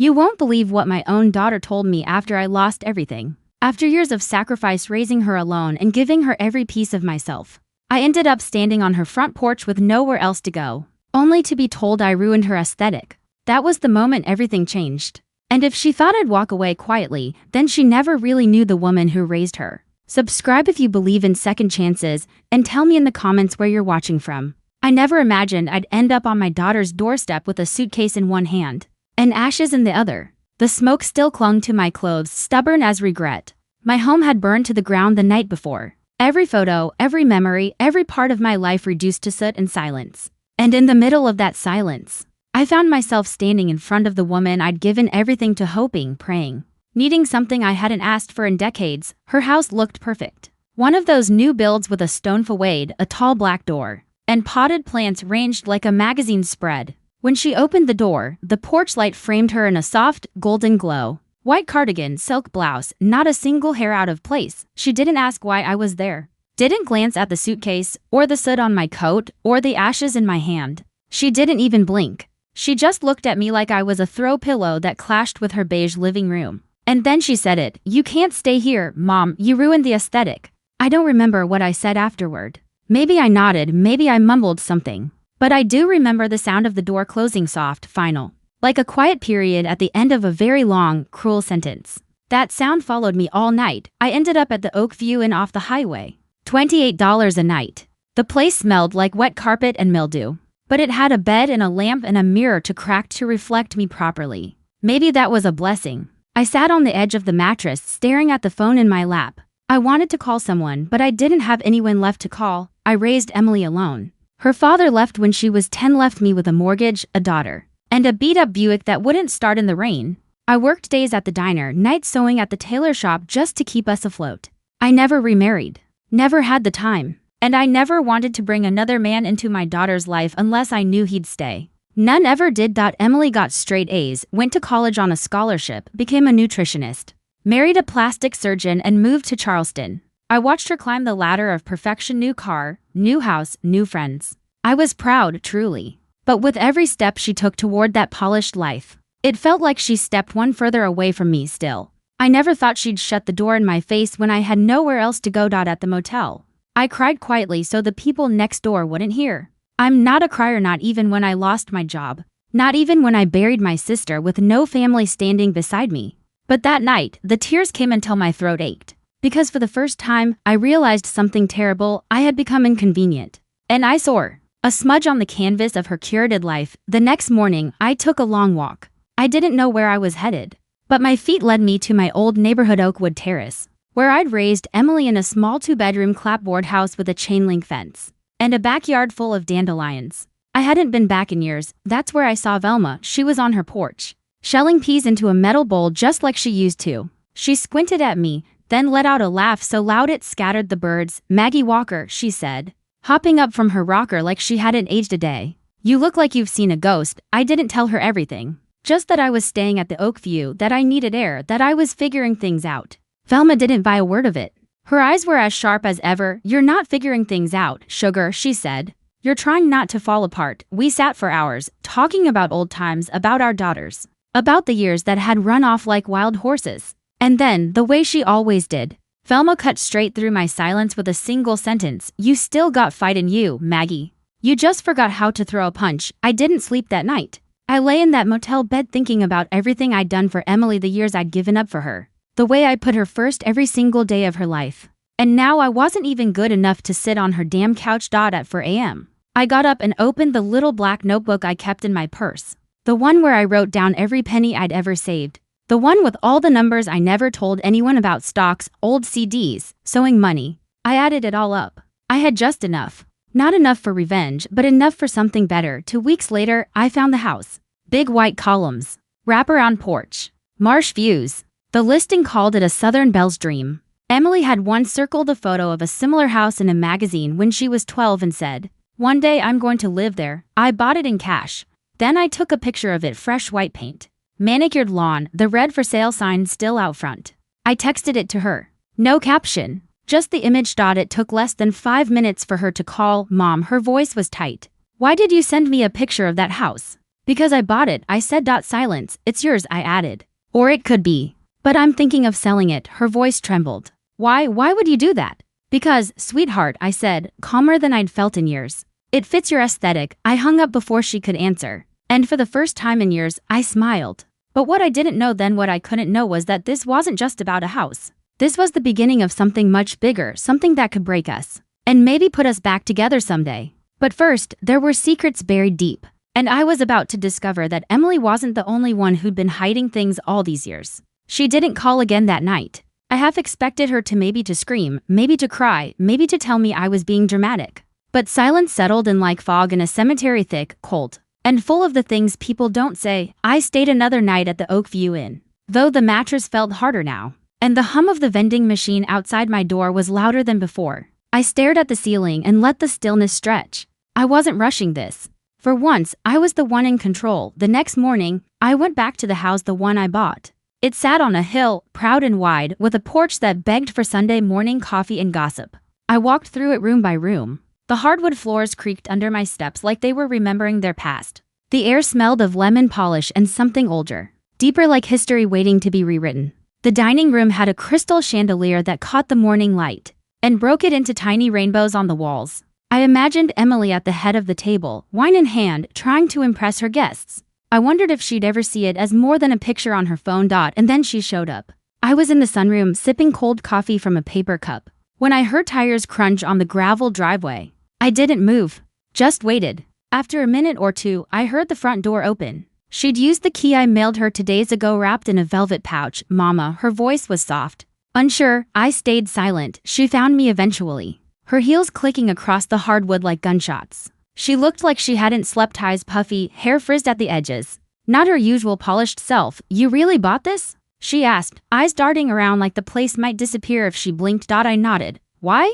You won't believe what my own daughter told me after I lost everything. After years of sacrifice raising her alone and giving her every piece of myself, I ended up standing on her front porch with nowhere else to go, only to be told I ruined her aesthetic. That was the moment everything changed. And if she thought I'd walk away quietly, then she never really knew the woman who raised her. Subscribe if you believe in second chances, and tell me in the comments where you're watching from. I never imagined I'd end up on my daughter's doorstep with a suitcase in one hand and ashes in the other. The smoke still clung to my clothes, stubborn as regret. My home had burned to the ground the night before. Every photo, every memory, every part of my life reduced to soot and silence. And in the middle of that silence, I found myself standing in front of the woman I'd given everything to, hoping, praying, needing something I hadn't asked for in decades. Her house looked perfect. One of those new builds with a stone facade, a tall black door, and potted plants ranged like a magazine spread. When she opened the door, the porch light framed her in a soft, golden glow. White cardigan, silk blouse, not a single hair out of place. She didn't ask why I was there. Didn't glance at the suitcase, or the soot on my coat, or the ashes in my hand. She didn't even blink. She just looked at me like I was a throw pillow that clashed with her beige living room. And then she said it. "You can't stay here, Mom. You ruined the aesthetic." I don't remember what I said afterward. Maybe I nodded, maybe I mumbled something. But I do remember the sound of the door closing, soft, final. Like a quiet period at the end of a very long, cruel sentence. That sound followed me all night. I ended up at the Oak View Inn off the highway. $28 a night. The place smelled like wet carpet and mildew. But it had a bed and a lamp and a mirror to crack to reflect me properly. Maybe that was a blessing. I sat on the edge of the mattress, staring at the phone in my lap. I wanted to call someone, but I didn't have anyone left to call. I raised Emily alone. Her father left when she was 10, left me with a mortgage, a daughter, and a beat-up Buick that wouldn't start in the rain. I worked days at the diner, nights sewing at the tailor shop just to keep us afloat. I never remarried. Never had the time. And I never wanted to bring another man into my daughter's life unless I knew he'd stay. None ever did. Emily got straight A's, went to college on a scholarship, became a nutritionist, married a plastic surgeon, and moved to Charleston. I watched her climb the ladder of perfection, new car, new house, new friends. I was proud, truly. But with every step she took toward that polished life, it felt like she stepped one further away from me still. I never thought she'd shut the door in my face when I had nowhere else to go. At the motel, I cried quietly so the people next door wouldn't hear. I'm not a crier, not even when I lost my job. Not even when I buried my sister with no family standing beside me. But that night, the tears came until my throat ached. Because for the first time, I realized something terrible. I had become inconvenient. An eyesore. A smudge on the canvas of her curated life. The next morning, I took a long walk. I didn't know where I was headed. But my feet led me to my old neighborhood Oakwood Terrace, where I'd raised Emily in a small 2-bedroom clapboard house with a chain-link fence and a backyard full of dandelions. I hadn't been back in years. That's where I saw Velma. She was on her porch, shelling peas into a metal bowl just like she used to. She squinted at me, then let out a laugh so loud it scattered the birds. "Maggie Walker," she said, hopping up from her rocker like she hadn't aged a day. "You look like you've seen a ghost." I didn't tell her everything. Just that I was staying at the Oak View, that I needed air, that I was figuring things out. Velma didn't buy a word of it. Her eyes were as sharp as ever. "You're not figuring things out, sugar," she said. "You're trying not to fall apart." We sat for hours, talking about old times, about our daughters, about the years that had run off like wild horses. And then, the way she always did, Velma cut straight through my silence with a single sentence. "You still got fight in you, Maggie. You just forgot how to throw a punch." I didn't sleep that night. I lay in that motel bed thinking about everything I'd done for Emily, the years I'd given up for her, the way I put her first every single day of her life. And now I wasn't even good enough to sit on her damn couch. At 4 a.m. I got up and opened the little black notebook I kept in my purse, the one where I wrote down every penny I'd ever saved. The one with all the numbers I never told anyone about: stocks, old CDs, sewing money. I added it all up. I had just enough. Not enough for revenge, but enough for something better. 2 weeks later, I found the house. Big white columns. Wraparound porch. Marsh views. The listing called it a Southern Belle's dream. Emily had once circled a photo of a similar house in a magazine when she was 12 and said, "One day I'm going to live there." I bought it in cash. Then I took a picture of it, fresh white paint, manicured lawn, the red for sale sign still out front. I texted it to her. No caption, just the image. It took less than 5 minutes for her to call. "Mom," her voice was tight. "Why did you send me a picture of that house?" Because I bought it, I said. Silence. It's yours, I added. Or it could be. But I'm thinking of selling it, her voice trembled. Why would you do that? Because, sweetheart, I said, calmer than I'd felt in years. It fits your aesthetic. I hung up before she could answer. And for the first time in years, I smiled. But what I didn't know then, what I couldn't know, was that this wasn't just about a house. This was the beginning of something much bigger, something that could break us. And maybe put us back together someday. But first, there were secrets buried deep. And I was about to discover that Emily wasn't the only one who'd been hiding things all these years. She didn't call again that night. I half expected her to maybe to scream, maybe to cry, maybe to tell me I was being dramatic. But silence settled in like fog in a cemetery, thick, cold, and full of the things people don't say. I stayed another night at the Oakview Inn, though the mattress felt harder now, and the hum of the vending machine outside my door was louder than before. I stared at the ceiling and let the stillness stretch. I wasn't rushing this. For once, I was the one in control. The next morning, I went back to the house, the one I bought. It sat on a hill, proud and wide, with a porch that begged for Sunday morning coffee and gossip. I walked through it room by room. The hardwood floors creaked under my steps like they were remembering their past. The air smelled of lemon polish and something older, deeper, like history waiting to be rewritten. The dining room had a crystal chandelier that caught the morning light and broke it into tiny rainbows on the walls. I imagined Emily at the head of the table, wine in hand, trying to impress her guests. I wondered if she'd ever see it as more than a picture on her phone. And then she showed up. I was in the sunroom sipping cold coffee from a paper cup when I heard tires crunch on the gravel driveway. I didn't move, just waited. After a minute or two, I heard the front door open. She'd used the key I mailed her 2 days ago wrapped in a velvet pouch. Mama, her voice was soft. Unsure, I stayed silent. She found me eventually, her heels clicking across the hardwood like gunshots. She looked like she hadn't slept, eyes puffy, hair frizzed at the edges. Not her usual polished self. You really bought this? She asked, eyes darting around like the place might disappear if she blinked. I nodded. Why?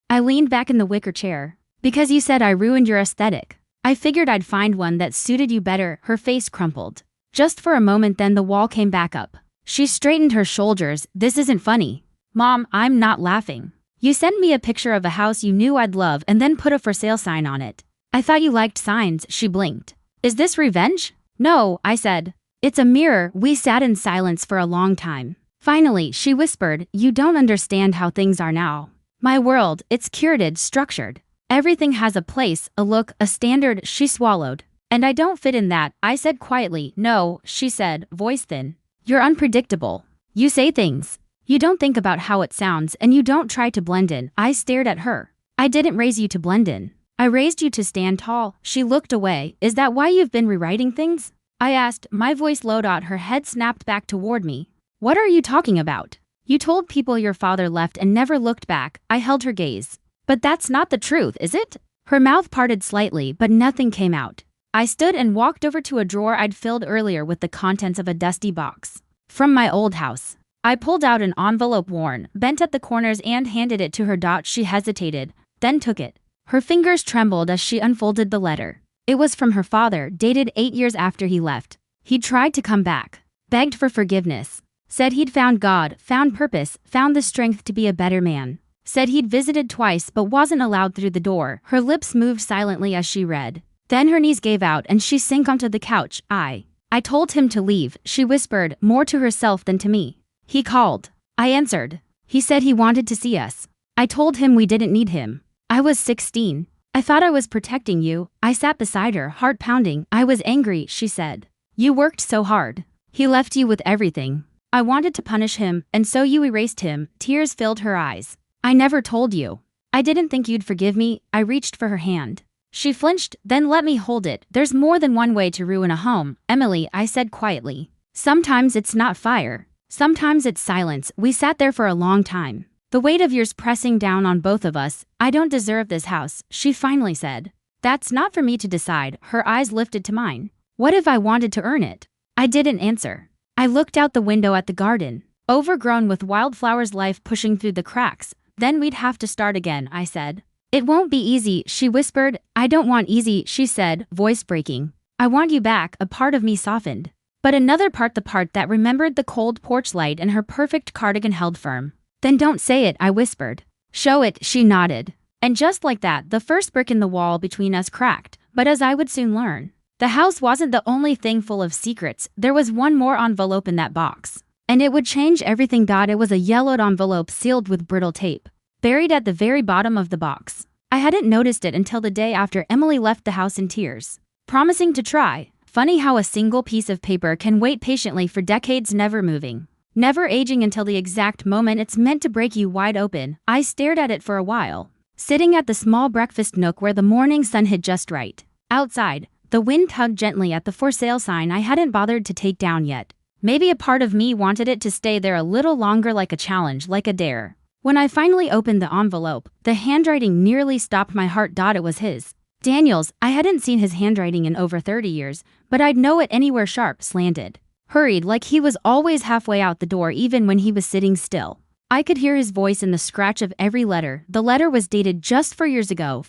I leaned back in the wicker chair. Because you said I ruined your aesthetic. I figured I'd find one that suited you better. Her face crumpled. Just for a moment, then the wall came back up. She straightened her shoulders. This isn't funny. Mom, I'm not laughing. You sent me a picture of a house you knew I'd love and then put a for sale sign on it. I thought you liked signs. She blinked. Is this revenge? No, I said. It's a mirror. We sat in silence for a long time. Finally, she whispered, you don't understand how things are now. My world, it's curated, structured. Everything has a place, a look, a standard. She swallowed. And I don't fit in that, I said quietly. No, she said, voice thin. You're unpredictable. You say things. You don't think about how it sounds, and you don't try to blend in. I stared at her. I didn't raise you to blend in. I raised you to stand tall. She looked away. Is that why you've been rewriting things? I asked, my voice low. Her head snapped back toward me. What are you talking about? You told people your father left and never looked back. I held her gaze. But that's not the truth, is it? Her mouth parted slightly, but nothing came out. I stood and walked over to a drawer I'd filled earlier with the contents of a dusty box from my old house. I pulled out an envelope, worn, bent at the corners, and handed it to her. She hesitated, then took it. Her fingers trembled as she unfolded the letter. It was from her father, dated 8 years after he left. He'd tried to come back, begged for forgiveness, said he'd found God, found purpose, found the strength to be a better man. Said he'd visited twice but wasn't allowed through the door. Her lips moved silently as she read. Then her knees gave out and she sank onto the couch. I told him to leave, she whispered, more to herself than to me. He called. I answered. He said he wanted to see us. I told him we didn't need him. I was 16. I thought I was protecting you. I sat beside her, heart pounding. I was angry, she said. You worked so hard. He left you with everything. I wanted to punish him, and so you erased him. Tears filled her eyes. I never told you. I didn't think you'd forgive me. I reached for her hand. She flinched, then let me hold it. There's more than one way to ruin a home, Emily, I said quietly. Sometimes it's not fire. Sometimes it's silence. We sat there for a long time. The weight of years pressing down on both of us. I don't deserve this house, she finally said. That's not for me to decide. Her eyes lifted to mine. What if I wanted to earn it? I didn't answer. I looked out the window at the garden, overgrown with wildflowers, life pushing through the cracks. Then we'd have to start again, I said. It won't be easy, she whispered. I don't want easy, she said, voice breaking. I want you back. A part of me softened. But another part, the part that remembered the cold porch light and her perfect cardigan, held firm. Then don't say it, I whispered. Show it, she nodded. And just like that, the first brick in the wall between us cracked. But as I would soon learn, The house wasn't the only thing full of secrets, there was one more envelope in that box. And it would change everything. It was a yellowed envelope sealed with brittle tape, buried at the very bottom of the box. I hadn't noticed it until the day after Emily left the house in tears, promising to try. Funny how a single piece of paper can wait patiently for decades, never moving, never aging, until the exact moment it's meant to break you wide open. I stared at it for a while, sitting at the small breakfast nook where the morning sun hid just right. Outside, the wind tugged gently at the for sale sign I hadn't bothered to take down yet. Maybe a part of me wanted it to stay there a little longer, like a challenge, like a dare. When I finally opened the envelope, the handwriting nearly stopped my heart. It was his. Daniel's. I hadn't seen his handwriting in over 30 years, but I'd know it anywhere. Sharp, slanted, hurried, like he was always halfway out the door even when he was sitting still. I could hear his voice in the scratch of every letter. The letter was dated just 4 years ago,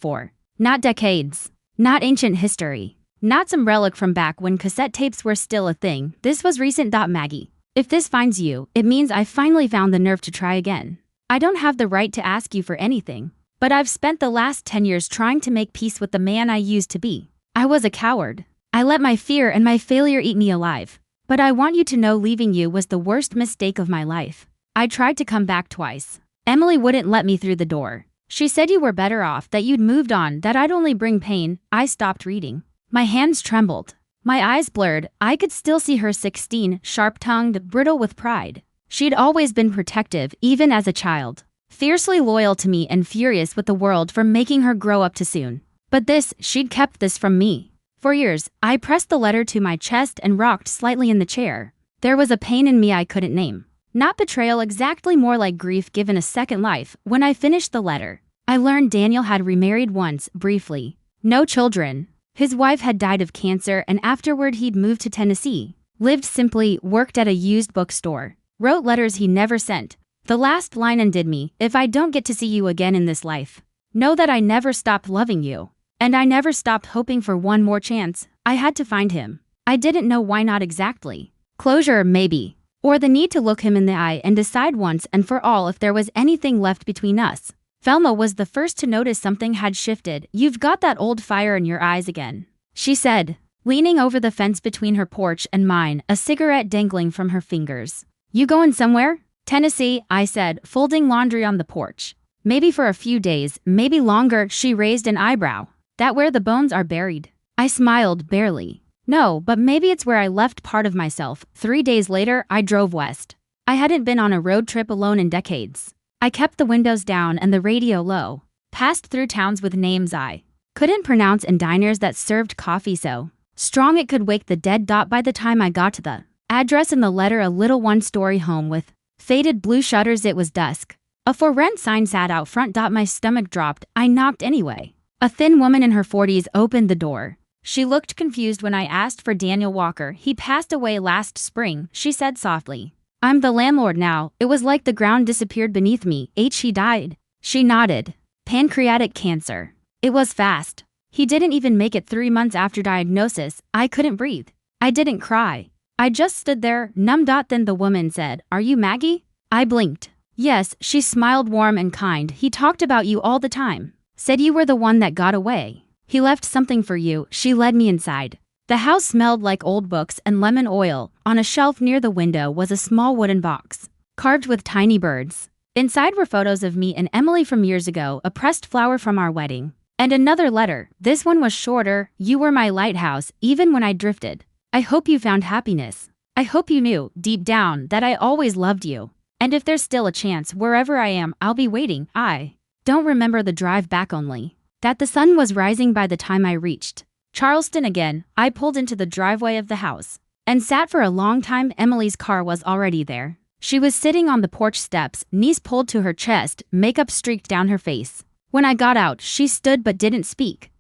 not decades, not ancient history, not some relic from back when cassette tapes were still a thing. This was recent. Maggie, if this finds you, it means I finally found the nerve to try again. I don't have the right to ask you for anything, but I've spent the last 10 years trying to make peace with the man I used to be. I was a coward. I let my fear and my failure eat me alive. But I want you to know leaving you was the worst mistake of my life. I tried to come back twice. Emily wouldn't let me through the door. She said you were better off, that you'd moved on, that I'd only bring pain. I stopped reading. My hands trembled. My eyes blurred. I could still see her, 16, sharp-tongued, brittle with pride. She'd always been protective, even as a child. Fiercely loyal to me and furious with the world for making her grow up too soon. But she'd kept this from me. For years, I pressed the letter to my chest and rocked slightly in the chair. There was a pain in me I couldn't name. Not betrayal exactly, more like grief given a second life. When I finished the letter, I learned Daniel had remarried once, briefly. No children. His wife had died of cancer, and afterward he'd moved to Tennessee. Lived simply, worked at a used bookstore. Wrote letters he never sent. The last line undid me. If I don't get to see you again in this life, know that I never stopped loving you. And I never stopped hoping for one more chance. I had to find him. I didn't know why, not exactly. Closure, maybe. Or the need to look him in the eye and decide once and for all if there was anything left between us. Velma was the first to notice something had shifted. You've got that old fire in your eyes again, she said, leaning over the fence between her porch and mine, a cigarette dangling from her fingers. You going somewhere? Tennessee, I said, folding laundry on the porch. Maybe for a few days, maybe longer. She raised an eyebrow. That where the bones are buried? I smiled, barely. No, but maybe it's where I left part of myself. 3 days later, I drove west. I hadn't been on a road trip alone in decades. I kept the windows down and the radio low. Passed through towns with names I couldn't pronounce and diners that served coffee so strong it could wake the dead. By the time I got to the address in the letter, a little one-story home with faded blue shutters, it was dusk. A for rent sign sat out front. My stomach dropped. I knocked anyway. A thin woman in her 40s opened the door. She looked confused when I asked for Daniel Walker. He passed away last spring, she said softly. I'm the landlord now. It was like the ground disappeared beneath me. He died. She nodded. Pancreatic cancer. It was fast. He didn't even make it 3 months after diagnosis. I couldn't breathe. I didn't cry. I just stood there, numb. Then the woman said, Are you Maggie? I blinked. Yes, she smiled, warm and kind. He talked about you all the time. Said you were the one that got away. He left something for you. She led me inside. The house smelled like old books and lemon oil. On a shelf near the window was a small wooden box, carved with tiny birds. Inside were photos of me and Emily from years ago, a pressed flower from our wedding, and another letter. This one was shorter. You were my lighthouse, even when I drifted. I hope you found happiness. I hope you knew, deep down, that I always loved you. And if there's still a chance, wherever I am, I'll be waiting. I don't remember the drive back, only that the sun was rising by the time I reached Charleston again. I pulled into the driveway of the house and sat for a long time. Emily's car was already there. She was sitting on the porch steps, knees pulled to her chest, makeup streaked down her face. When I got out, she stood but didn't speak.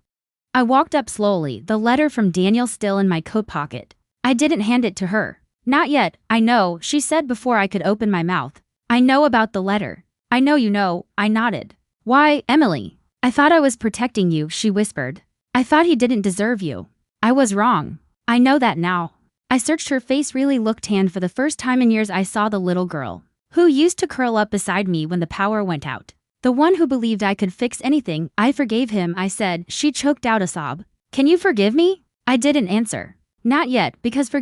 I walked up slowly, the letter from Daniel still in my coat pocket. I didn't hand it to her. Not yet. I know, she said before I could open my mouth. I know about the letter. I know you know. I nodded. Why, Emily? I thought I was protecting you, she whispered. I thought he didn't deserve you. I was wrong. I know that now. I searched her face, really looked tanned. For the first time in years I saw the little girl who used to curl up beside me when the power went out. The one who believed I could fix anything. I forgave him, I said. She choked out a sob. Can you forgive me? I didn't answer. Not yet, because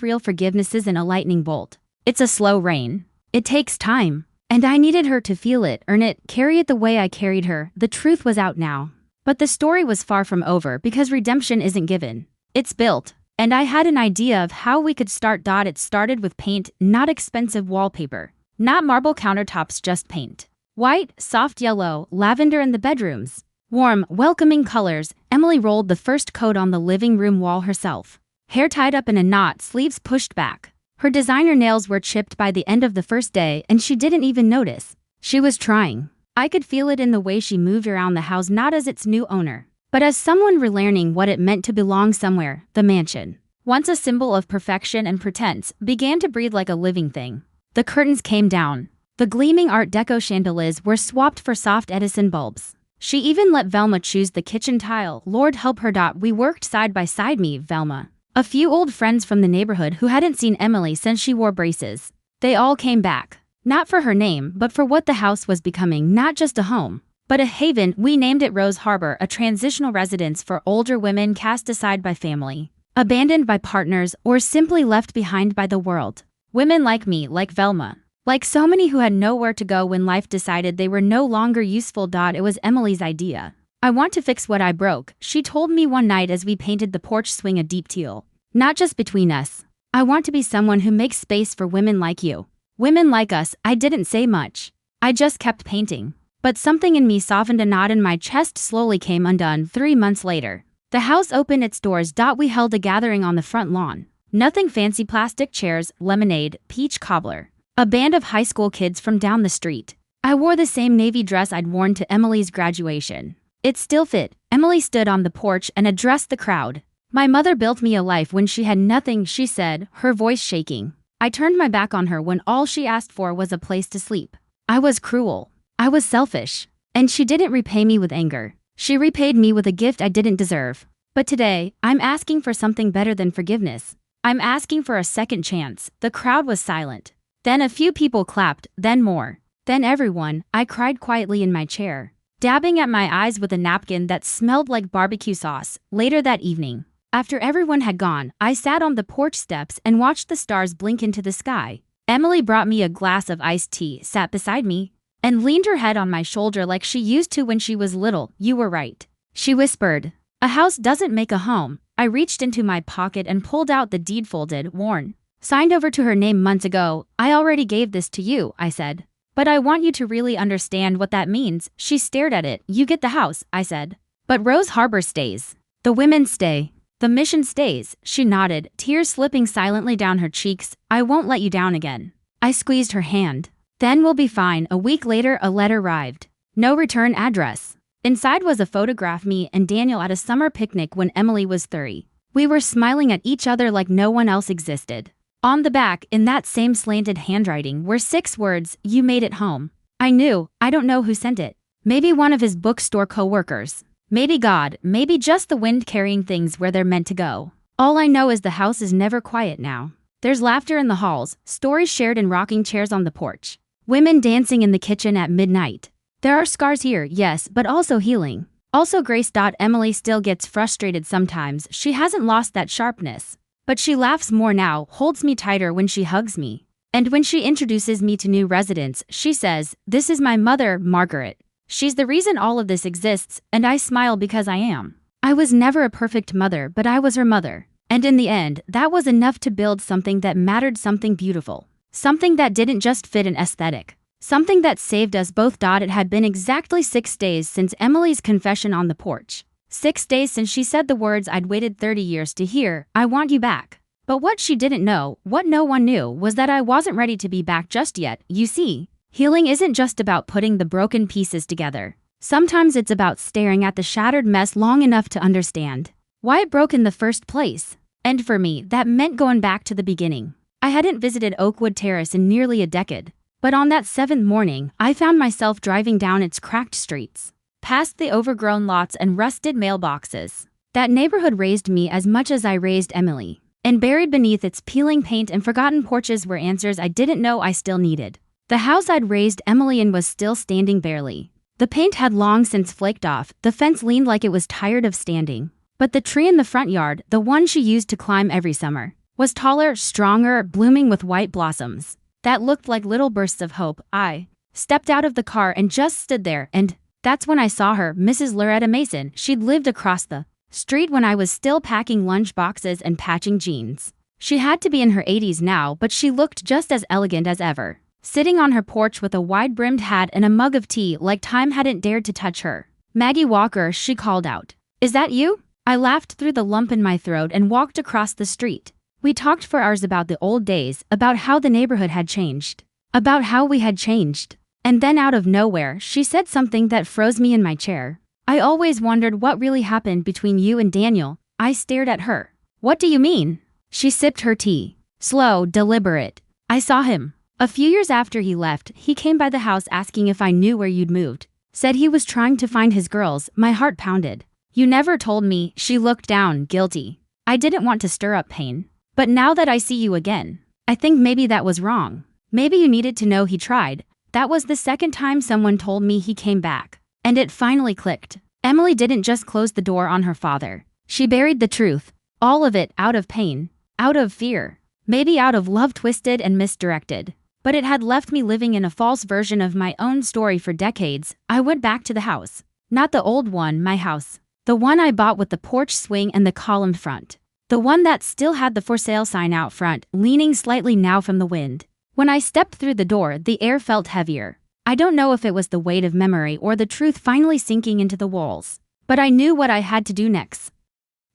real forgiveness isn't a lightning bolt. It's a slow rain. It takes time. And I needed her to feel it, earn it, carry it the way I carried her. The truth was out now. But the story was far from over because redemption isn't given. It's built. And I had an idea of how we could start. It started with paint, not expensive wallpaper. Not marble countertops, just paint. White, soft yellow, lavender in the bedrooms. Warm, welcoming colors. Emily rolled the first coat on the living room wall herself. Hair tied up in a knot, sleeves pushed back. Her designer nails were chipped by the end of the first day, and she didn't even notice. She was trying. I could feel it in the way she moved around the house, not as its new owner, but as someone relearning what it meant to belong somewhere. The mansion, once a symbol of perfection and pretense, began to breathe like a living thing. The curtains came down. The gleaming Art Deco chandeliers were swapped for soft Edison bulbs. She even let Velma choose the kitchen tile. Lord help her. We worked side by side, me, Velma. A few old friends from the neighborhood who hadn't seen Emily since she wore braces. They all came back. Not for her name, but for what the house was becoming, not just a home, but a haven. We named it Rose Harbor, a transitional residence for older women cast aside by family, abandoned by partners, or simply left behind by the world. Women like me, like Velma, like so many who had nowhere to go when life decided they were no longer useful. It was Emily's idea. I want to fix what I broke, she told me one night as we painted the porch swing a deep teal. Not just between us. I want to be someone who makes space for women like you. Women like us. I didn't say much. I just kept painting. But something in me softened. A knot in my chest slowly came undone. 3 months later, the house opened its doors. We held a gathering on the front lawn. Nothing fancy, plastic chairs, lemonade, peach cobbler. A band of high school kids from down the street. I wore the same navy dress I'd worn to Emily's graduation. It still fit. Emily stood on the porch and addressed the crowd. My mother built me a life when she had nothing, she said, her voice shaking. I turned my back on her when all she asked for was a place to sleep. I was cruel. I was selfish. And she didn't repay me with anger. She repaid me with a gift I didn't deserve. But today, I'm asking for something better than forgiveness. I'm asking for a second chance. The crowd was silent. Then a few people clapped, then more. Then everyone. I cried quietly in my chair, dabbing at my eyes with a napkin that smelled like barbecue sauce. Later that evening, after everyone had gone, I sat on the porch steps and watched the stars blink into the sky. Emily brought me a glass of iced tea, sat beside me, and leaned her head on my shoulder like she used to when she was little. You were right, she whispered. A house doesn't make a home. I reached into my pocket and pulled out the deed, folded, worn, signed over to her name months ago. I already gave this to you, I said. But I want you to really understand what that means. She stared at it. You get the house, I said. But Rose Harbor stays. The women stay. The mission stays. She nodded, tears slipping silently down her cheeks. I won't let you down again. I squeezed her hand. Then we'll be fine. A week later, a letter arrived. No return address. Inside was a photograph, me and Daniel at a summer picnic when Emily was 30. We were smiling at each other like no one else existed. On the back, in that same slanted handwriting, were 6 words, you made it home. I knew. I don't know who sent it. Maybe one of his bookstore co-workers. Maybe God, maybe just the wind carrying things where they're meant to go. All I know is the house is never quiet now. There's laughter in the halls, stories shared in rocking chairs on the porch. Women dancing in the kitchen at midnight. There are scars here, yes, but also healing. Also grace. Emily still gets frustrated sometimes. She hasn't lost that sharpness. But she laughs more now, holds me tighter when she hugs me. And when she introduces me to new residents, she says, "This is my mother, Margaret. She's the reason all of this exists," and I smile because I am. I was never a perfect mother, but I was her mother. And in the end, that was enough to build something that mattered, something beautiful. Something that didn't just fit an aesthetic. Something that saved us both. It had been exactly 6 days since Emily's confession on the porch. 6 days since she said the words I'd waited 30 years to hear, I want you back. But what she didn't know, what no one knew, was that I wasn't ready to be back just yet. You see, healing isn't just about putting the broken pieces together. Sometimes it's about staring at the shattered mess long enough to understand why it broke in the first place. And for me, that meant going back to the beginning. I hadn't visited Oakwood Terrace in nearly a decade. But on that 7th morning, I found myself driving down its cracked streets, past the overgrown lots and rusted mailboxes. That neighborhood raised me as much as I raised Emily. And buried beneath its peeling paint and forgotten porches were answers I didn't know I still needed. The house I'd raised Emily in was still standing barely. The paint had long since flaked off, the fence leaned like it was tired of standing. But the tree in the front yard, the one she used to climb every summer, was taller, stronger, blooming with white blossoms that looked like little bursts of hope. I stepped out of the car and just stood there, and that's when I saw her, Mrs. Loretta Mason. She'd lived across the street when I was still packing lunch boxes and patching jeans. She had to be in her 80s now, but she looked just as elegant as ever, sitting on her porch with a wide-brimmed hat and a mug of tea like time hadn't dared to touch her. "Maggie Walker," she called out. "Is that you?" I laughed through the lump in my throat and walked across the street. We talked for hours about the old days, about how the neighborhood had changed, about how we had changed. And then out of nowhere, she said something that froze me in my chair. "I always wondered what really happened between you and Daniel." I stared at her. "What do you mean?" She sipped her tea. Slow, deliberate. "I saw him. A few years after he left, he came by the house asking if I knew where you'd moved. Said he was trying to find his girls." My heart pounded. "You never told me." She looked down, guilty. "I didn't want to stir up pain. But now that I see you again, I think maybe that was wrong. Maybe you needed to know he tried." That was the second time someone told me he came back. And it finally clicked. Emily didn't just close the door on her father. She buried the truth. All of it, out of pain. Out of fear. Maybe out of love twisted and misdirected. But it had left me living in a false version of my own story for decades. I went back to the house. Not the old one, my house. The one I bought with the porch swing and the columned front. The one that still had the for sale sign out front, leaning slightly now from the wind. When I stepped through the door, the air felt heavier. I don't know if it was the weight of memory or the truth finally sinking into the walls. But I knew what I had to do next.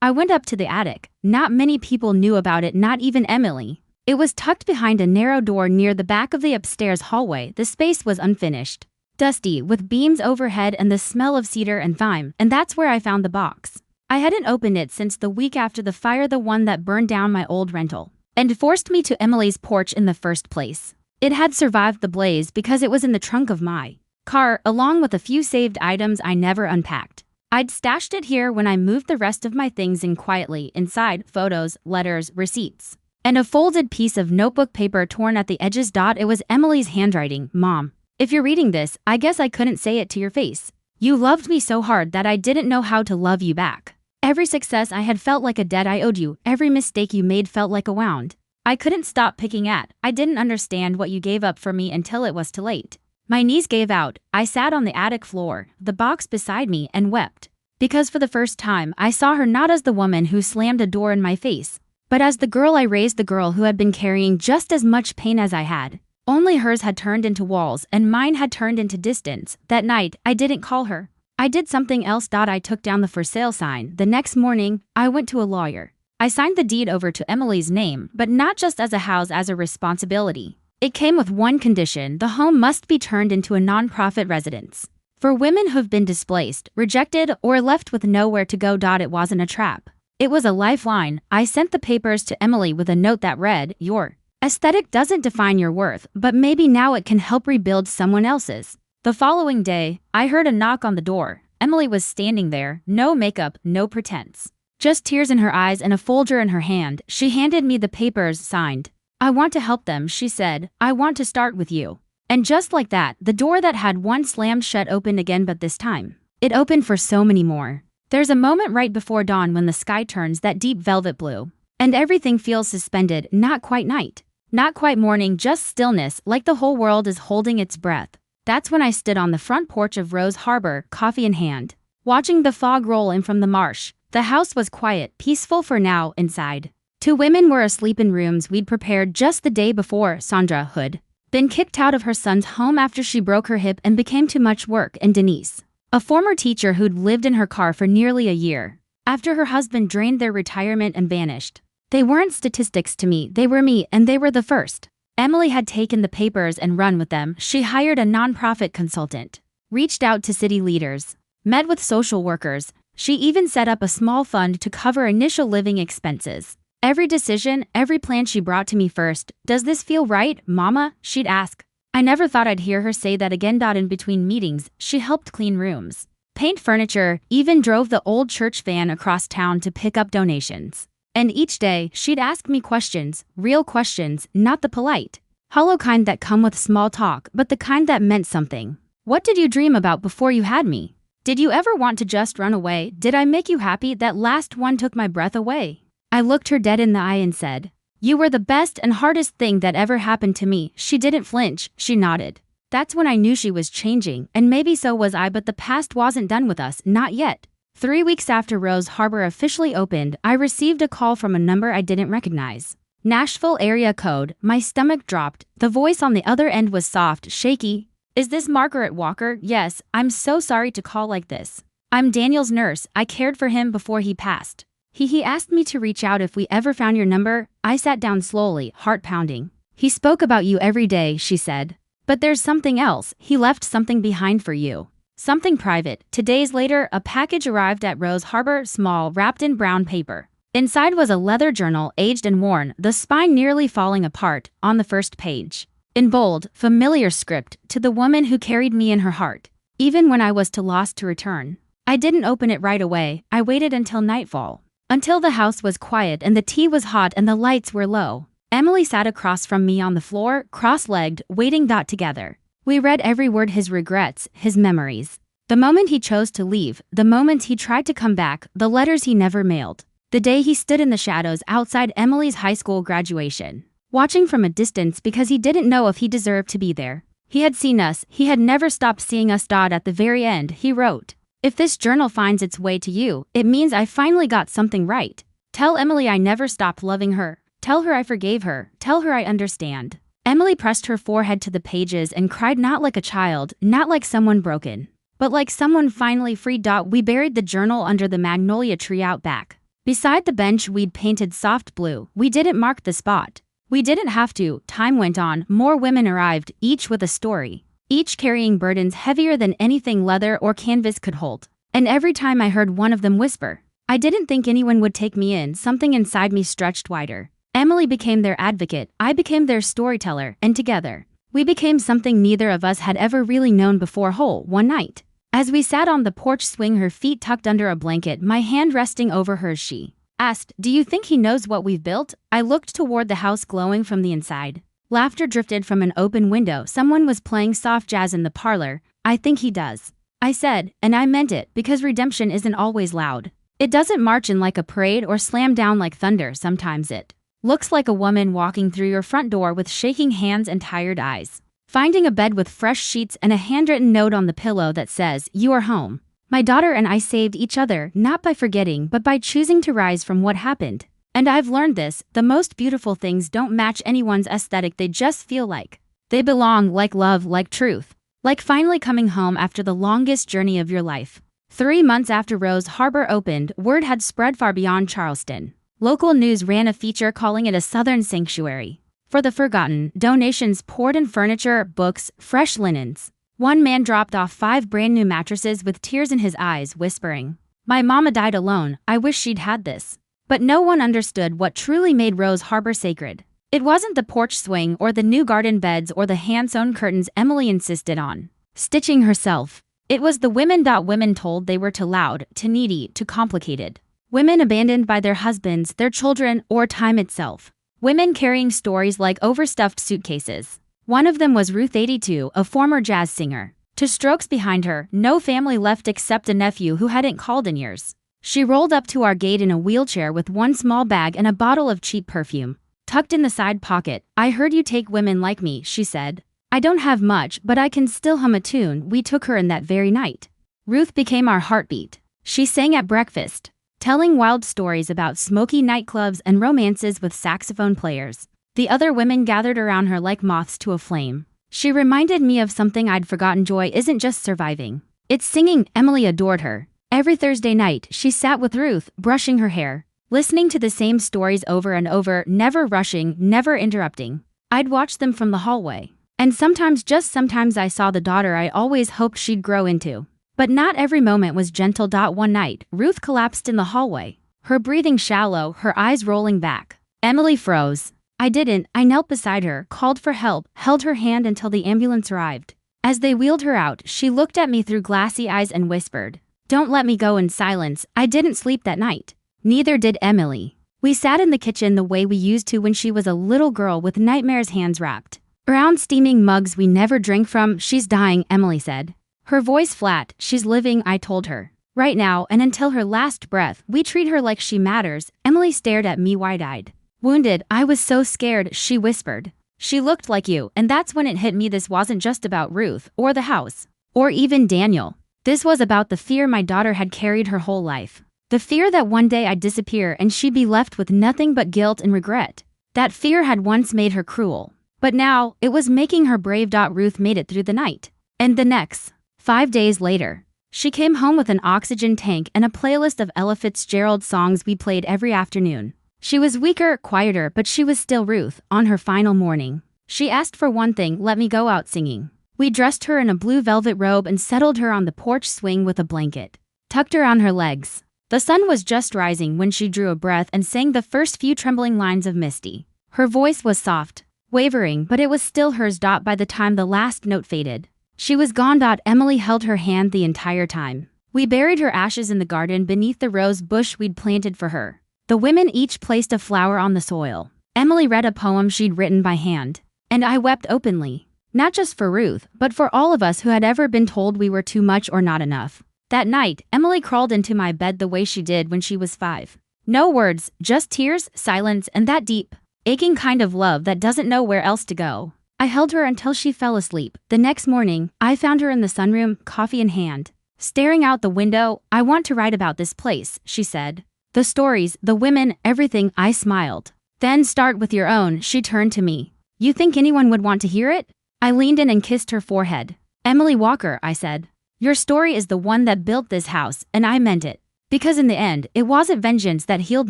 I went up to the attic. Not many people knew about it, not even Emily. It was tucked behind a narrow door near the back of the upstairs hallway. The space was unfinished, dusty, with beams overhead and the smell of cedar and thyme, and that's where I found the box. I hadn't opened it since the week after the fire, the one that burned down my old rental and forced me to Emily's porch in the first place. It had survived the blaze because it was in the trunk of my car, along with a few saved items I never unpacked. I'd stashed it here when I moved the rest of my things in quietly. Inside, photos, letters, receipts, and a folded piece of notebook paper torn at the edges. It was Emily's handwriting. "Mom, if you're reading this, I guess I couldn't say it to your face. You loved me so hard that I didn't know how to love you back. Every success I had felt like a debt I owed you. Every mistake you made felt like a wound I couldn't stop picking at. I didn't understand what you gave up for me until it was too late." My knees gave out. I sat on the attic floor, the box beside me, and wept. Because for the first time, I saw her not as the woman who slammed a door in my face, but as the girl I raised, the girl who had been carrying just as much pain as I had. Only hers had turned into walls, and mine had turned into distance. That night, I didn't call her. I did something else. I took down the for sale sign. The next morning, I went to a lawyer. I signed the deed over to Emily's name, but not just as a house, as a responsibility. It came with one condition: the home must be turned into a nonprofit residence for women who've been displaced, rejected, or left with nowhere to go. It wasn't a trap. It was a lifeline. I sent the papers to Emily with a note that read, "Your aesthetic doesn't define your worth, but maybe now it can help rebuild someone else's." The following day, I heard a knock on the door. Emily was standing there, no makeup, no pretense. Just tears in her eyes and a folder in her hand. She handed me the papers, signed. "I want to help them," she said. "I want to start with you." And just like that, the door that had once slammed shut opened again, but this time, it opened for so many more. There's a moment right before dawn when the sky turns that deep velvet blue, and everything feels suspended. Not quite night, not quite morning, just stillness, like the whole world is holding its breath. That's when I stood on the front porch of Rose Harbor, coffee in hand, watching the fog roll in from the marsh. The house was quiet, peaceful for now. Inside, 2 women were asleep in rooms we'd prepared just the day before. Sandra had been kicked out of her son's home after she broke her hip and became too much work, and Denise, a former teacher who'd lived in her car for nearly a year, after her husband drained their retirement and vanished. They weren't statistics to me, they were me, and they were the first. Emily had taken the papers and run with them. She hired a nonprofit consultant, reached out to city leaders, met with social workers. She even set up a small fund to cover initial living expenses. Every decision, every plan she brought to me first. "Does this feel right, Mama?" she'd ask. I never thought I'd hear her say that again. In between meetings, she helped clean rooms, paint furniture, even drove the old church van across town to pick up donations. And each day, she'd ask me questions, real questions, not the polite, hollow kind that come with small talk, but the kind that meant something. "What did you dream about before you had me?" Did you ever want to just run away? Did I make you happy? That last one took my breath away. I looked her dead in the eye and said, "You were the best and hardest thing that ever happened to me." She didn't flinch, she nodded. That's when I knew she was changing, and maybe so was I, but the past wasn't done with us, not yet. 3 weeks after Rose Harbor officially opened, I received a call from a number I didn't recognize. Nashville area code. My stomach dropped. The voice on the other end was soft, shaky. "Is this Margaret Walker?" "Yes, I'm so sorry to call like this. I'm Daniel's nurse. I cared for him before he passed. He asked me to reach out if we ever found your number." I sat down slowly, heart pounding. "He spoke about you every day," she said. "But there's something else. He left something behind for you. Something private." 2 days later, a package arrived at Rose Harbor, small, wrapped in brown paper. Inside was a leather journal, aged and worn, the spine nearly falling apart. On the first page, in bold, familiar script, "To the woman who carried me in her heart, even when I was too lost to return." I didn't open it right away. I waited until nightfall. Until the house was quiet and the tea was hot and the lights were low. Emily sat across from me on the floor, cross-legged, waiting together. We read every word: his regrets, his memories. The moment he chose to leave, the moment he tried to come back, the letters he never mailed. The day he stood in the shadows outside Emily's high school graduation, watching from a distance because he didn't know if he deserved to be there. He had seen us, he had never stopped seeing us. At the very end, he wrote, "If this journal finds its way to you, it means I finally got something right. Tell Emily I never stopped loving her. Tell her I forgave her. Tell her I understand." Emily pressed her forehead to the pages and cried, not like a child, not like someone broken, but like someone finally free. We buried the journal under the magnolia tree out back. Beside the bench we'd painted soft blue. We didn't mark the spot. We didn't have to. Time went on, more women arrived, each with a story, each carrying burdens heavier than anything leather or canvas could hold. And every time I heard one of them whisper, "I didn't think anyone would take me in," something inside me stretched wider. Emily became their advocate, I became their storyteller, and together, we became something neither of us had ever really known before. One night, as we sat on the porch swing, her feet tucked under a blanket, my hand resting over hers, she asked, "Do you think he knows what we've built?" I looked toward the house glowing from the inside. Laughter drifted from an open window. Someone was playing soft jazz in the parlor. "I think he does," I said, and I meant it, because redemption isn't always loud. It doesn't march in like a parade or slam down like thunder. Sometimes it looks like a woman walking through your front door with shaking hands and tired eyes, finding a bed with fresh sheets and a handwritten note on the pillow that says, "You are home." My daughter and I saved each other, not by forgetting, but by choosing to rise from what happened. And I've learned this: the most beautiful things don't match anyone's aesthetic, they just feel like they belong, like love, like truth, like finally coming home after the longest journey of your life. 3 months after Rose Harbor opened, word had spread far beyond Charleston. Local news ran a feature calling it a southern sanctuary for the forgotten. Donations poured in: furniture, books, fresh linens. One man dropped off 5 brand new mattresses with tears in his eyes, whispering, "My mama died alone. I wish she'd had this." But no one understood what truly made Rose Harbor sacred. It wasn't the porch swing or the new garden beds or the hand-sewn curtains Emily insisted on stitching herself. It was the women. Women told they were too loud, too needy, too complicated. Women abandoned by their husbands, their children, or time itself. Women carrying stories like overstuffed suitcases. One of them was Ruth, 82, a former jazz singer. 2 strokes behind her, no family left except a nephew who hadn't called in years. She rolled up to our gate in a wheelchair with one small bag and a bottle of cheap perfume tucked in the side pocket. "I heard you take women like me," she said. "I don't have much, but I can still hum a tune." We took her in that very night. Ruth became our heartbeat. She sang at breakfast, telling wild stories about smoky nightclubs and romances with saxophone players. The other women gathered around her like moths to a flame. She reminded me of something I'd forgotten: joy isn't just surviving, it's singing. Emily adored her. Every Thursday night, she sat with Ruth, brushing her hair, listening to the same stories over and over, never rushing, never interrupting. I'd watch them from the hallway. And sometimes, just sometimes, I saw the daughter I always hoped she'd grow into. But not every moment was gentle. One night, Ruth collapsed in the hallway, her breathing shallow, her eyes rolling back. Emily froze. I didn't. I knelt beside her, called for help, held her hand until the ambulance arrived. As they wheeled her out, she looked at me through glassy eyes and whispered, "Don't let me go." In silence, I didn't sleep that night. Neither did Emily. We sat in the kitchen the way we used to when she was a little girl, with nightmares, hands wrapped around steaming mugs we never drank from. "She's dying," Emily said. Her voice flat. She's living, I told her. Right now and until her last breath, we treat her like she matters. Emily stared at me wide-eyed. Wounded, I was so scared, she whispered. She looked like you, and that's when it hit me this wasn't just about Ruth, or the house, or even Daniel. This was about the fear my daughter had carried her whole life. The fear that one day I'd disappear and she'd be left with nothing but guilt and regret. That fear had once made her cruel. But now, it was making her brave. Ruth made it through the night. And the next. 5 days later. She came home with an oxygen tank and a playlist of Ella Fitzgerald songs we played every afternoon. She was weaker, quieter, but she was still Ruth. On her final morning, she asked for one thing: let me go out singing. We dressed her in a blue velvet robe and settled her on the porch swing with a blanket. Tucked her on her legs. The sun was just rising when she drew a breath and sang the first few trembling lines of Misty. Her voice was soft, wavering, but it was still hers. By the time the last note faded, she was gone. Emily held her hand the entire time. We buried her ashes in the garden beneath the rose bush we'd planted for her. The women each placed a flower on the soil. Emily read a poem she'd written by hand. And I wept openly. Not just for Ruth, but for all of us who had ever been told we were too much or not enough. That night, Emily crawled into my bed the way she did when she was 5. No words, just tears, silence, and that deep, aching kind of love that doesn't know where else to go. I held her until she fell asleep. The next morning, I found her in the sunroom, coffee in hand, staring out the window. I want to write about this place, she said. The stories, the women, everything. I smiled. Then start with your own. She turned to me. You think anyone would want to hear it? I leaned in and kissed her forehead. Emily Walker, I said. Your story is the one that built this house, and I meant it. Because in the end, it wasn't vengeance that healed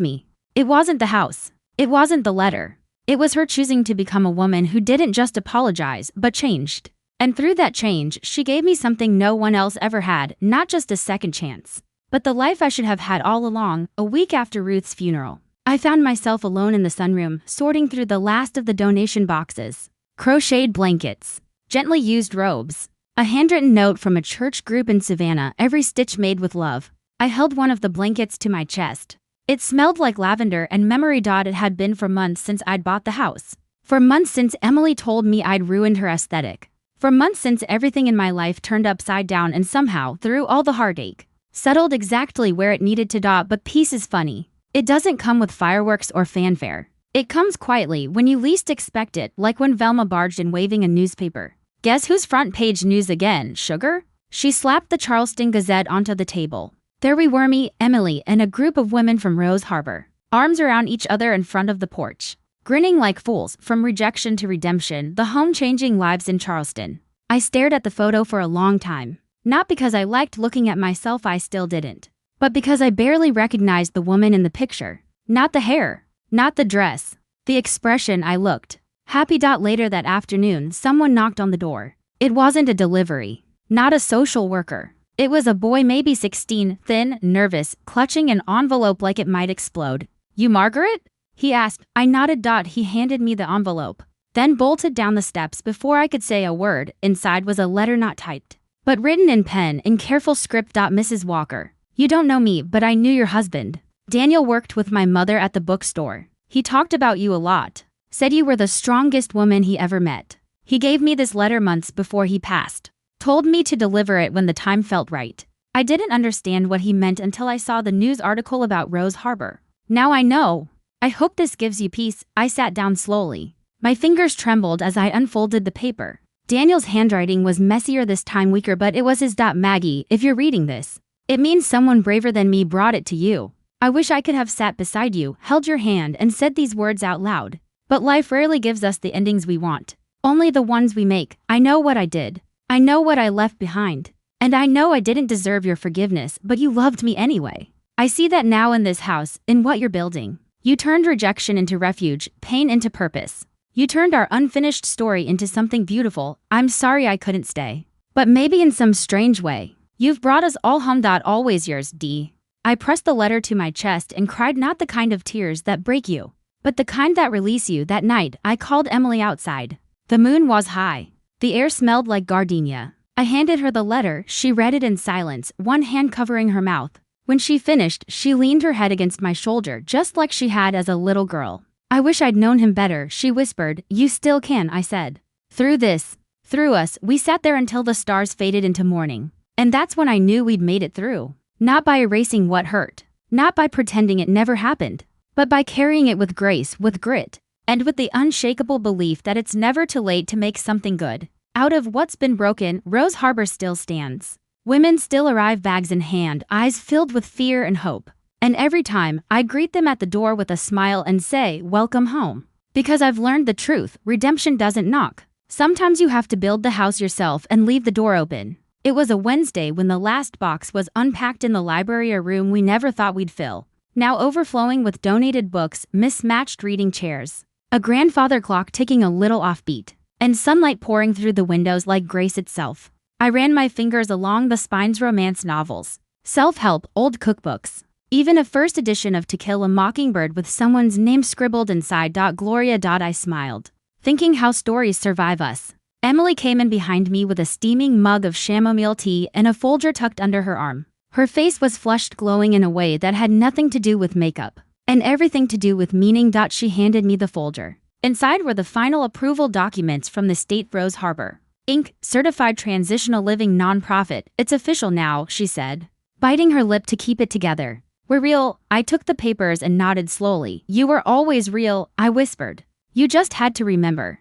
me. It wasn't the house. It wasn't the letter. It was her choosing to become a woman who didn't just apologize, but changed. And through that change, she gave me something no one else ever had, not just a second chance, but the life I should have had all along. A week after Ruth's funeral, I found myself alone in the sunroom, sorting through the last of the donation boxes. Crocheted blankets, gently used robes, a handwritten note from a church group in Savannah, every stitch made with love. I held one of the blankets to my chest. It smelled like lavender and memory. It had been for months since I'd bought the house. For months since Emily told me I'd ruined her aesthetic. For months since everything in my life turned upside down and somehow, through all the heartache, settled exactly where it needed to. But peace is funny. It doesn't come with fireworks or fanfare. It comes quietly when you least expect it, like when Velma barged in waving a newspaper. Guess whose front page news again, sugar? She slapped the Charleston Gazette onto the table. There we were, me, Emily, and a group of women from Rose Harbor, arms around each other in front of the porch, grinning like fools. From rejection to redemption, the home-changing lives in Charleston. I stared at the photo for a long time. Not because I liked looking at myself, I still didn't, but because I barely recognized the woman in the picture. Not the hair, not the dress, the expression. I looked happy. Later that afternoon, someone knocked on the door. It wasn't a delivery, not a social worker. It was a boy, maybe 16, thin, nervous, clutching an envelope like it might explode. You Margaret? He asked. I nodded. He handed me the envelope, then bolted down the steps before I could say a word. Inside was a letter not typed, but written in pen, in careful script. Mrs. Walker, you don't know me, but I knew your husband. Daniel worked with my mother at the bookstore. He talked about you a lot. Said you were the strongest woman he ever met. He gave me this letter months before he passed. Told me to deliver it when the time felt right. I didn't understand what he meant until I saw the news article about Rose Harbor. Now I know. I hope this gives you peace. I sat down slowly. My fingers trembled as I unfolded the paper. Daniel's handwriting was messier this time, weaker, but it was his. Maggie, if you're reading this, it means someone braver than me brought it to you. I wish I could have sat beside you, held your hand, and said these words out loud. But life rarely gives us the endings we want, only the ones we make. I know what I did. I know what I left behind. And I know I didn't deserve your forgiveness, but you loved me anyway. I see that now in this house, in what you're building. You turned rejection into refuge, pain into purpose. You turned our unfinished story into something beautiful. I'm sorry I couldn't stay. But maybe in some strange way, you've brought us all home. Always yours, D. I pressed the letter to my chest and cried, not the kind of tears that break you, but the kind that release you. That night, I called Emily outside. The moon was high. The air smelled like gardenia. I handed her the letter. She read it in silence, one hand covering her mouth. When she finished, she leaned her head against my shoulder, just like she had as a little girl. I wish I'd known him better, she whispered. You still can, I said. Through this, through us, we sat there until the stars faded into morning. And that's when I knew we'd made it through. Not by erasing what hurt, not by pretending it never happened, but by carrying it with grace, with grit, and with the unshakable belief that it's never too late to make something good. Out of what's been broken, Rose Harbor still stands. Women still arrive, bags in hand, eyes filled with fear and hope. And every time, I greet them at the door with a smile and say, "Welcome home." Because I've learned the truth, redemption doesn't knock. Sometimes you have to build the house yourself and leave the door open. It was a Wednesday when the last box was unpacked in the library, a room we never thought we'd fill. Now overflowing with donated books, mismatched reading chairs, a grandfather clock ticking a little offbeat, and sunlight pouring through the windows like grace itself. I ran my fingers along the spines, romance novels, self-help, old cookbooks, even a first edition of To Kill a Mockingbird with someone's name scribbled inside. Gloria. I smiled, thinking how stories survive us. Emily came in behind me with a steaming mug of chamomile tea and a folder tucked under her arm. Her face was flushed, glowing in a way that had nothing to do with makeup, and everything to do with meaning. She handed me the folder. Inside were the final approval documents from the state. Rose Harbor, Inc., certified transitional living nonprofit. It's official now, she said, biting her lip to keep it together. We're real. I took the papers and nodded slowly. You were always real, I whispered. You just had to remember.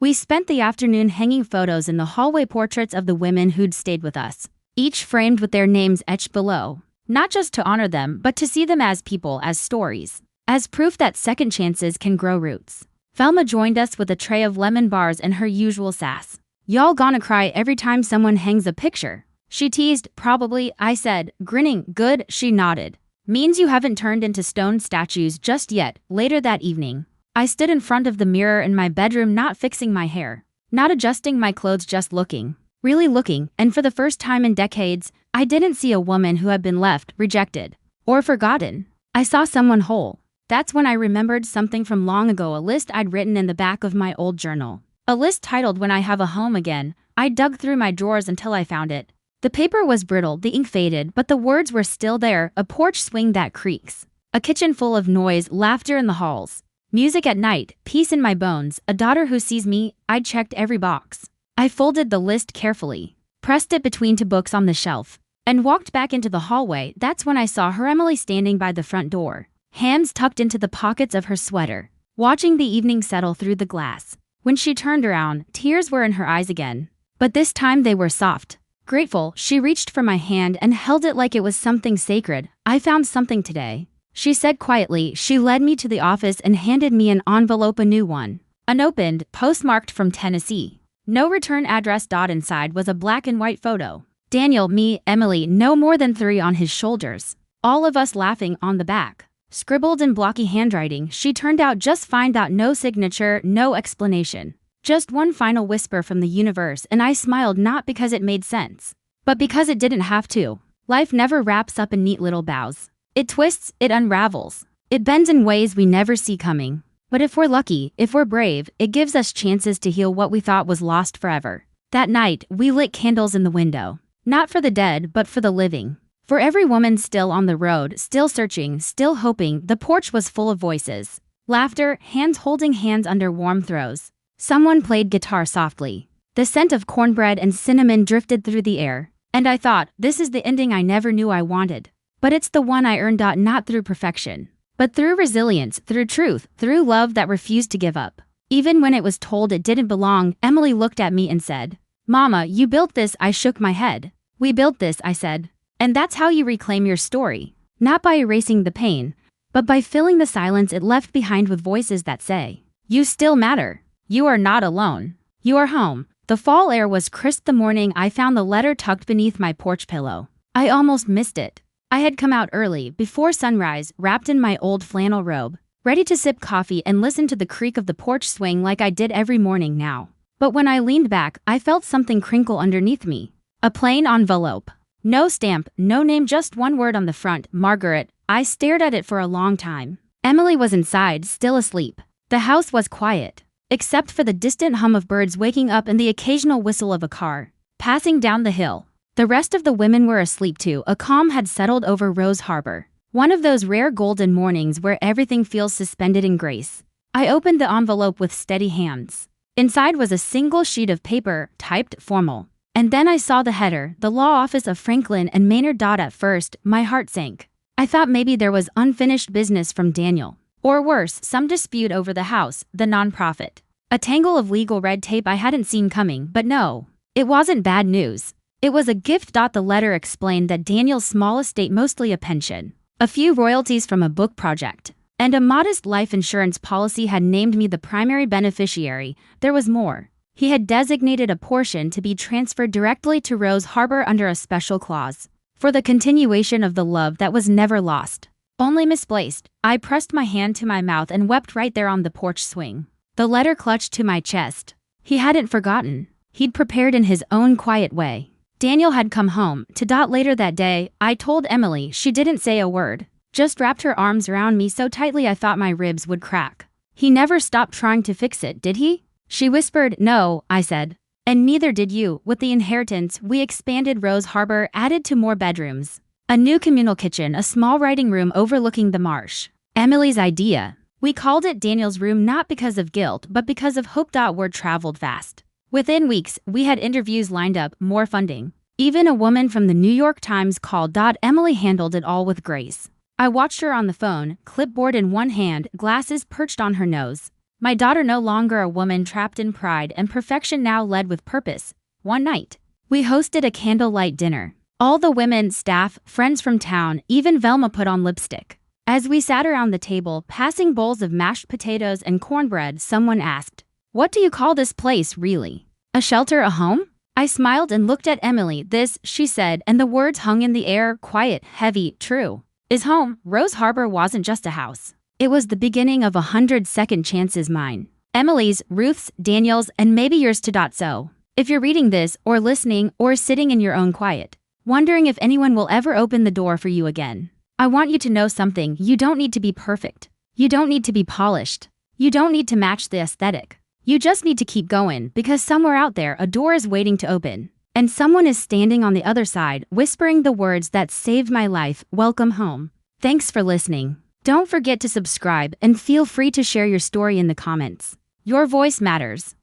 We spent the afternoon hanging photos in the hallway, portraits of the women who'd stayed with us, each framed with their names etched below. Not just to honor them, but to see them as people, as stories, as proof that second chances can grow roots. Velma joined us with a tray of lemon bars and her usual sass. Y'all gonna cry every time someone hangs a picture? She teased. Probably, I said, grinning. Good, she nodded. Means you haven't turned into stone statues just yet. Later that evening, I stood in front of the mirror in my bedroom, not fixing my hair, not adjusting my clothes, just looking. Really looking, and for the first time in decades, I didn't see a woman who had been left, rejected, or forgotten. I saw someone whole. That's when I remembered something from long ago, a list I'd written in the back of my old journal. A list titled "When I Have a Home Again." I dug through my drawers until I found it. The paper was brittle, the ink faded, but the words were still there. A porch swing that creaks, a kitchen full of noise, laughter in the halls, music at night, peace in my bones, a daughter who sees me. I'd checked every box. I folded the list carefully, pressed it between two books on the shelf, and walked back into the hallway. That's when I saw her, Emily, standing by the front door, hands tucked into the pockets of her sweater, watching the evening settle through the glass. When she turned around, tears were in her eyes again, but this time they were soft, grateful. She reached for my hand and held it like it was something sacred. I found something today, she said quietly. She led me to the office and handed me an envelope, a new one, unopened, postmarked from Tennessee. No return address. Inside was a black and white photo. Daniel, me, Emily, no more than 3 on his shoulders. All of us laughing. On the back, scribbled in blocky handwriting, "She turned out just fine." No signature, no explanation. Just one final whisper from the universe, and I smiled, not because it made sense, but because it didn't have to. Life never wraps up in neat little bows. It twists, it unravels, it bends in ways we never see coming. But if we're lucky, if we're brave, it gives us chances to heal what we thought was lost forever. That night, we lit candles in the window. Not for the dead, but for the living. For every woman still on the road, still searching, still hoping. The porch was full of voices, laughter, hands holding hands under warm throws. Someone played guitar softly. The scent of cornbread and cinnamon drifted through the air. And I thought, this is the ending I never knew I wanted. But it's the one I earned. Not through perfection, but through resilience, through truth, through love that refused to give up. Even when it was told it didn't belong. Emily looked at me and said, "Mama, you built this." I shook my head. "We built this," I said. "And that's how you reclaim your story. Not by erasing the pain, but by filling the silence it left behind with voices that say, you still matter. You are not alone. You are home." The fall air was crisp. The morning I found the letter tucked beneath my porch pillow. I almost missed it. I had come out early, before sunrise, wrapped in my old flannel robe, ready to sip coffee and listen to the creak of the porch swing like I did every morning now. But when I leaned back, I felt something crinkle underneath me. A plain envelope. No stamp, no name, just one word on the front, Margaret. I stared at it for a long time. Emily was inside, still asleep. The house was quiet, except for the distant hum of birds waking up and the occasional whistle of a car passing down the hill. The rest of the women were asleep too. A calm had settled over Rose Harbor. One of those rare golden mornings where everything feels suspended in grace. I opened the envelope with steady hands. Inside was a single sheet of paper, typed formal. And then I saw the header, the law office of Franklin and Maynard. At first, my heart sank. I thought maybe there was unfinished business from Daniel. Or worse, some dispute over the house, the nonprofit. A tangle of legal red tape I hadn't seen coming, but no. It wasn't bad news. It was a gift. The letter explained that Daniel's small estate, mostly a pension, a few royalties from a book project, and a modest life insurance policy had named me the primary beneficiary. There was more. He had designated a portion to be transferred directly to Rose Harbor under a special clause for the continuation of the love that was never lost, only misplaced. I pressed my hand to my mouth and wept right there on the porch swing. The letter clutched to my chest. He hadn't forgotten. He'd prepared in his own quiet way. Daniel had come home. Later that day, I told Emily. She didn't say a word, just wrapped her arms around me so tightly I thought my ribs would crack. He never stopped trying to fix it, did he? She whispered. No, I said. And neither did you. With the inheritance, we expanded Rose Harbor, added 2 more bedrooms, a new communal kitchen, a small writing room overlooking the marsh. Emily's idea. We called it Daniel's room not because of guilt, but because of hope. Word traveled fast. Within weeks, we had interviews lined up, more funding. Even a woman from the New York Times called. Emily handled it all with grace. I watched her on the phone, clipboard in one hand, glasses perched on her nose. My daughter, no longer a woman trapped in pride and perfection, now led with purpose. One night, we hosted a candlelight dinner. All the women, staff, friends from town, even Velma put on lipstick. As we sat around the table, passing bowls of mashed potatoes and cornbread, someone asked, "What do you call this place, really? A shelter, a home?" I smiled and looked at Emily. This, she said, and the words hung in the air, quiet, heavy, true. Is home. Rose Harbor wasn't just a house. It was the beginning of 100 second chances, mine, Emily's, Ruth's, Daniel's, and maybe yours too. So, if you're reading this, or listening, or sitting in your own quiet, wondering if anyone will ever open the door for you again, I want you to know something. You don't need to be perfect. You don't need to be polished. You don't need to match the aesthetic. You just need to keep going, because somewhere out there a door is waiting to open. And someone is standing on the other side, whispering the words that saved my life. Welcome home. Thanks for listening. Don't forget to subscribe and feel free to share your story in the comments. Your voice matters.